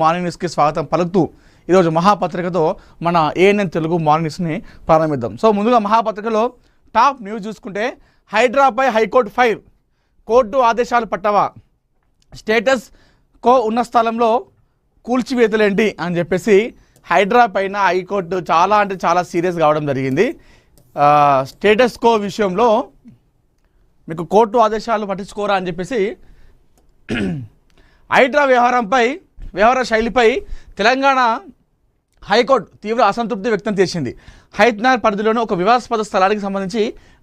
Morning న్యూస్కి స్వాగతం పలుకుతూ ఈరోజు మహాపత్రికతో మన ఏఎన్ఎన్ తెలుగు మార్నింగ్ న్యూస్ని ప్రారంభిద్దాం. సో ముందుగా మహాపత్రికలో టాప్ న్యూస్ చూసుకుంటే హైడ్రాపై హైకోర్టు ఫైర్, కోర్టు ఆదేశాలు పట్టవా, స్టేటస్ కో ఉన్న స్థలంలో కూల్చివేతలేంటి అని చెప్పేసి హైడ్రా పైన హైకోర్టు చాలా సీరియస్ కావడం జరిగింది. స్టేటస్ కో విషయంలో మీకు కోర్టు ఆదేశాలు పట్టించుకోరా అని చెప్పేసి హైడ్రా వ్యవహార శైలిపై తెలంగాణ హైకోర్టు తీవ్ర అసంతృప్తి వ్యక్తం చేసింది. హైత్నగర్ పరిధిలోని ఒక వివాదాస్పద స్థలానికి సంబంధించి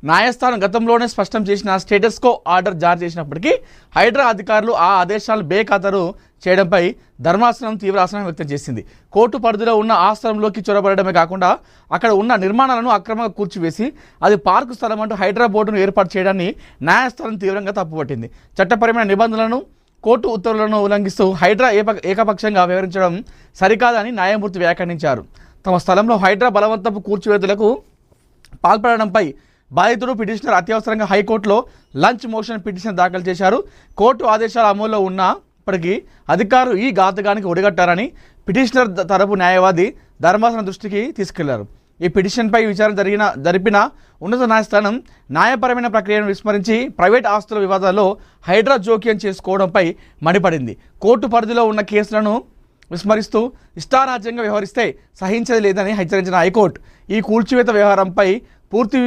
న్యాయస్థానం గతంలోనే స్పష్టం చేసిన స్టేటస్ కో ఆర్డర్ జారీ చేసినప్పటికీ హైడ్రా అధికారులు ఆ ఆదేశాలు బేఖాతరు చేయడంపై ధర్మాసనం తీవ్ర అసహనం వ్యక్తం చేసింది. కోర్టు పరిధిలో ఉన్న ఆ స్థలంలోకి చొరబడమే కాకుండా అక్కడ ఉన్న నిర్మాణాలను అక్రమంగా కూర్చివేసి అది పార్కు స్థలం అంటూ హైడ్రా బోర్డును ఏర్పాటు చేయడాన్ని న్యాయస్థానం తీవ్రంగా తప్పుపట్టింది. చట్టపరమైన నిబంధనలను కోర్టు ఉత్తర్వులను ఉల్లంఘిస్తూ హైడ్రా ఏకపక్షంగా వ్యవహరించడం సరికాదని న్యాయమూర్తి వ్యాఖ్యానించారు. తమ స్థలంలో హైడ్రా బలవంతపు కూల్చివేతలకు పాల్పడడంపై బాధితుడు పిటిషనర్ అత్యవసరంగా హైకోర్టులో లంచ్ మోషన్ పిటిషన్ దాఖలు చేశారు. కోర్టు ఆదేశాలు అమల్లో ఉన్నప్పటికీ అధికారులు ఈ ఘాతుకానికి ఒడిగట్టారని పిటిషనర్ తరపు న్యాయవాది ధర్మాసనం దృష్టికి తీసుకెళ్లారు. ఈ పిటిషన్పై విచారణ జరిపిన ఉన్నత న్యాయస్థానం న్యాయపరమైన ప్రక్రియను విస్మరించి ప్రైవేట్ ఆస్తుల వివాదాల్లో హైడ్రా జోక్యం చేసుకోవడంపై మండిపడింది. కోర్టు పరిధిలో ఉన్న కేసులను విస్మరిస్తూ ఇష్టారాజ్యంగా వ్యవహరిస్తే సహించేది లేదని హెచ్చరించిన హైకోర్టు ఈ కూల్చివేత వ్యవహారంపై పూర్తి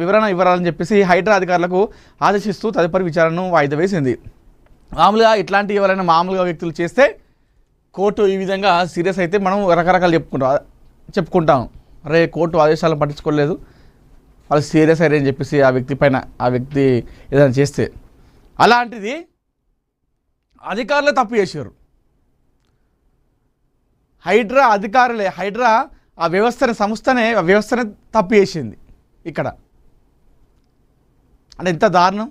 వివరణ ఇవ్వాలని చెప్పేసి హైడ్రా అధికారులకు ఆదేశిస్తూ తదుపరి విచారణను వాయిదా వేసింది. మామూలుగా ఇట్లాంటి ఎవరైనా మామూలుగా వ్యక్తులు చేస్తే కోర్టు ఈ విధంగా సీరియస్ అయితే మనం రకరకాలు చెప్పుకుంటాం. అరే కోర్టు ఆదేశాలను పట్టించుకోలేదు, వాళ్ళు సీరియస్ అయ్యారని చెప్పేసి ఆ వ్యక్తి ఏదైనా చేస్తే, అలాంటిది అధికారులే తప్పు చేశారు. హైడ్రా అధికారులే, హైడ్రా ఆ వ్యవస్థనే తప్పు చేసింది. ఇక్కడ అంటే ఎంత దారుణం.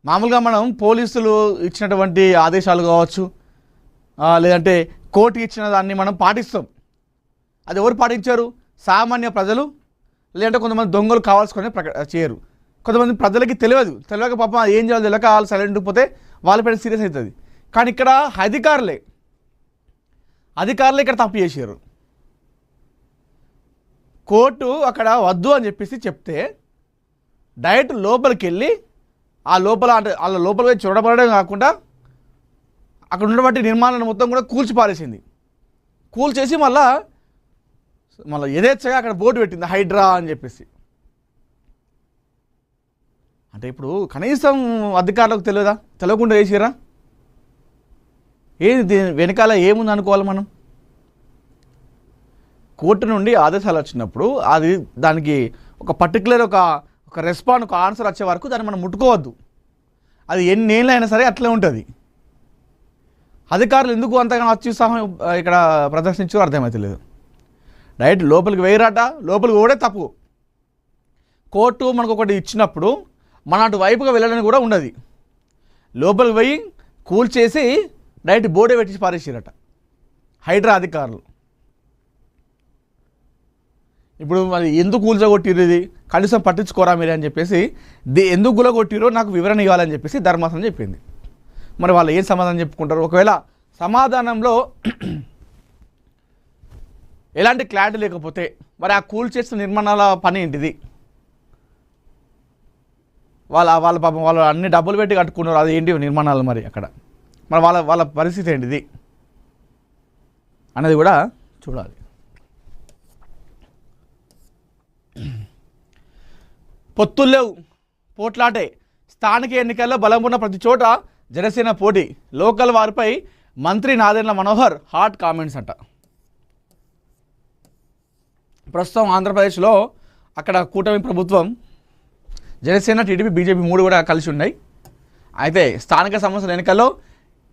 మామూలుగా మనం పోలీసులు ఇచ్చినటువంటి ఆదేశాలు కావచ్చు, లేదంటే కోర్టు ఇచ్చిన దాన్ని మనం పాటిస్తాం. అది ఎవరు పాటించారు? సామాన్య ప్రజలు, లేదంటే కొంతమంది దొంగలు కావాల్సుకొని చేయరు. కొంతమంది ప్రజలకి తెలియక పాపం ఏం చేయాలో తెలియక వాళ్ళు సైలెంట్ పోతే వాళ్ళపైన సీరియస్ అవుతుంది. కానీ ఇక్కడ అధికారులే ఇక్కడ తప్పు చేశారు. కోర్టు అక్కడ వద్దు అని చెప్పేసి చెప్తే డైరెక్ట్ లోపలికి వెళ్ళి వాళ్ళ లోపలికి చూడబడడం కాకుండా అక్కడ ఉన్నటువంటి నిర్మాణాలను మొత్తం కూడా కూల్చేసి మళ్ళీ యథేచ్ఛగా అక్కడ బోర్డు పెట్టింది హైడ్రా అని చెప్పేసి. అంటే ఇప్పుడు కనీసం అధికారులకు తెలియకుండా చేసిరా? ఏది వెనకాల ఏముంది అనుకోవాలి మనం? కోర్టు నుండి ఆదేశాలు వచ్చినప్పుడు దానికి ఒక పర్టికులర్ ఒక రెస్పాండ్, ఒక ఆన్సర్ వచ్చే వరకు దాన్ని మనం ముట్టుకోవద్దు. అది ఎన్నేళ్ళైనా సరే అట్లే ఉంటుంది. అధికారులు ఎందుకు అంతగానో అత్యుత్సాహం ఇక్కడ ప్రదర్శించారో అర్థమవుతలేదు. డైరెక్ట్ లోపలికి వేయరాట, లోపలికి కూడా తప్పు. కోర్టు మనకు ఒకటి ఇచ్చినప్పుడు మన అటు వైపుగా వెళ్ళడానికి కూడా ఉండదు. లోపలికి పోయి కూల్చేసి డైరెక్ట్ బోర్డే పెట్టి పారేసారట హైడ్రా అధికారులు. ఇప్పుడు మరి ఎందుకు కూల్చగొట్టిరు, ఇది కనీసం పట్టించుకోరా మీరే అని చెప్పేసి ఎందుకు గులగొట్టిరో నాకు వివరణ ఇవ్వాలని చెప్పేసి ధర్మాసనం చెప్పింది. మరి వాళ్ళు ఏం సమాధానం చెప్పుకుంటారు? ఒకవేళ సమాధానంలో ఎలాంటి క్లారిటీ లేకపోతే మరి ఆ కూల్చేసిన నిర్మాణాల పని ఏంటిది? వాళ్ళ పాపం వాళ్ళు అన్ని డబ్బులు పెట్టి కట్టుకున్నారు, అది ఏంటి నిర్మాణాలు? మరి వాళ్ళ పరిస్థితి ఏంటిది అనేది కూడా చూడాలి. పొత్తుల్లేవు, పోట్లాటే, స్థానిక ఎన్నికల్లో బలం ఉన్న ప్రతి చోట జనసేన పోటీ, లోకల్ వారిపై మంత్రి నాదెండ్ల మనోహర్ హాట్ కామెంట్స్ అంట. ప్రస్తుతం ఆంధ్రప్రదేశ్లో అక్కడ కూటమి ప్రభుత్వం, జనసేన, టీడీపీ, బీజేపీ మూడు కూడా కలిసి ఉన్నాయి. అయితే స్థానిక సంస్థల ఎన్నికల్లో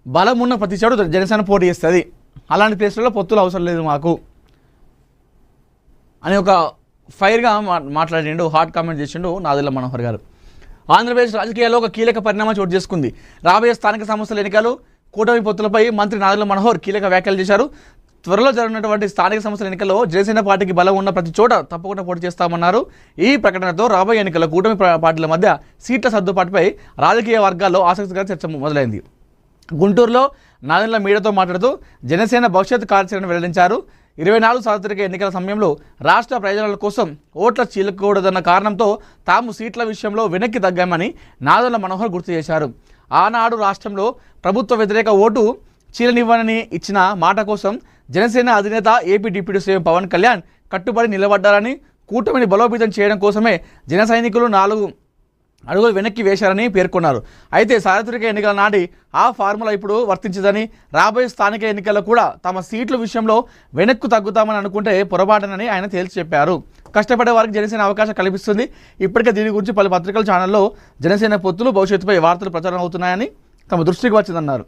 బలం ఉన్న ప్రతి చోట జనసేన పోటీ చేస్తుంది. అలాంటి ప్లేస్లలో పొత్తులు అవసరం లేదు మాకు అని ఒక ఫైర్గా మాట్లాడిండు, హాట్ కామెంట్ చేసిండు నాదెండ్ల మనోహర్ గారు. ఆంధ్రప్రదేశ్ రాజకీయాల్లో ఒక కీలక పరిణామం చోటు చేసుకుంది. రాబోయే స్థానిక సంస్థల ఎన్నికలు, కూటమి పొత్తులపై మంత్రి నాదెండ్ల మనోహర్ కీలక వ్యాఖ్యలు చేశారు. త్వరలో జరగనున్నటువంటి స్థానిక సంస్థల ఎన్నికల్లో జనసేన పార్టీకి బలం ఉన్న ప్రతి చోట తప్పకుండా పోటీ చేస్తామన్నారు. ఈ ప్రకటనతో రాబోయే ఎన్నికల్లో కూటమి పార్టీల మధ్య సీట్ల సర్దుబాటుపై రాజకీయ వర్గాల్లో ఆసక్తికర చర్చ మొదలైంది. గుంటూరులో నాదెండ్ల మీడియాతో మాట్లాడుతూ జనసేన భవిష్యత్ కార్యాచరణ వెల్లడించారు. 24 సార్వత్రిక ఎన్నికల సమయంలో రాష్ట్ర ప్రయోజనాల కోసం ఓట్ల చీలకూడదన్న కారణంతో తాము సీట్ల విషయంలో వెనక్కి తగ్గామని నాదెండ్ల మనోహర్ గుర్తు చేశారు. ఆనాడు రాష్ట్రంలో ప్రభుత్వ వ్యతిరేక ఓటు చీలనివ్వనని ఇచ్చిన మాట కోసం జనసేన అధినేత AP deputy CM Pawan Kalyan కట్టుబడి నిలబడ్డారని, కూటమిని బలోపేతం చేయడం కోసమే జన సైనికులు 4 అడుగులు వెనక్కి వేశారని పేర్కొన్నారు. అయితే సార్వత్రిక ఎన్నికల నాటి ఆ ఫార్ములా ఇప్పుడు వర్తించదని, రాబోయే స్థానిక ఎన్నికల్లో కూడా తమ సీట్ల విషయంలో వెనక్కు తగ్గుతామని అనుకుంటే పొరపాటునని ఆయన తేల్చి చెప్పారు. కష్టపడే వారికి జనసేన అవకాశం కల్పిస్తుంది. ఇప్పటికే దీని గురించి పలు పత్రికల ఛానల్లో జనసేన పొత్తులు భవిష్యత్తుపై వార్తలు ప్రచారం అవుతున్నాయని తమ దృష్టికి వచ్చిందన్నారు.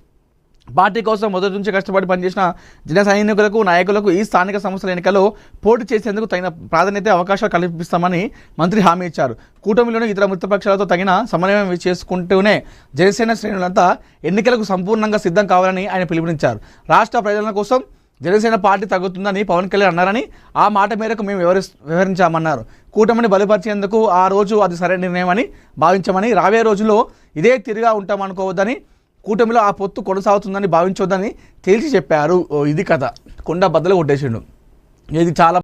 పార్టీ కోసం మొదటి నుంచి కష్టపడి పనిచేసిన జన సైనికులకు, నాయకులకు ఈ స్థానిక సంస్థల ఎన్నికల్లో పోటీ చేసేందుకు తగిన ప్రాధాన్యత అవకాశాలు కల్పిస్తామని మంత్రి హామీ ఇచ్చారు. కూటమిలోని ఇతర మిత్రపక్షాలతో తగిన సమన్వయం చేసుకుంటూనే జనసేన శ్రేణులంతా ఎన్నికలకు సంపూర్ణంగా సిద్ధం కావాలని ఆయన పిలుపునిచ్చారు. రాష్ట్ర ప్రజల కోసం జనసేన పార్టీ తగ్గుతుందని పవన్ కళ్యాణ్ అన్నారని, ఆ మాట మేరకు మేము వివరించామన్నారు. కూటమిని బలపరిచేందుకు ఆ రోజు అది సరైన నిర్ణయం అని భావించామని, రాబోయే రోజుల్లో ఇదే తిరిగా ఉంటామనుకోవద్దని, కూటమిలో ఆ పొత్తు కొనసాగుతుందని భావించొద్దని తేల్చి చెప్పారు. ఇది కథ. కొండ బద్దలు కొట్టేసిండు. ఇది చాలా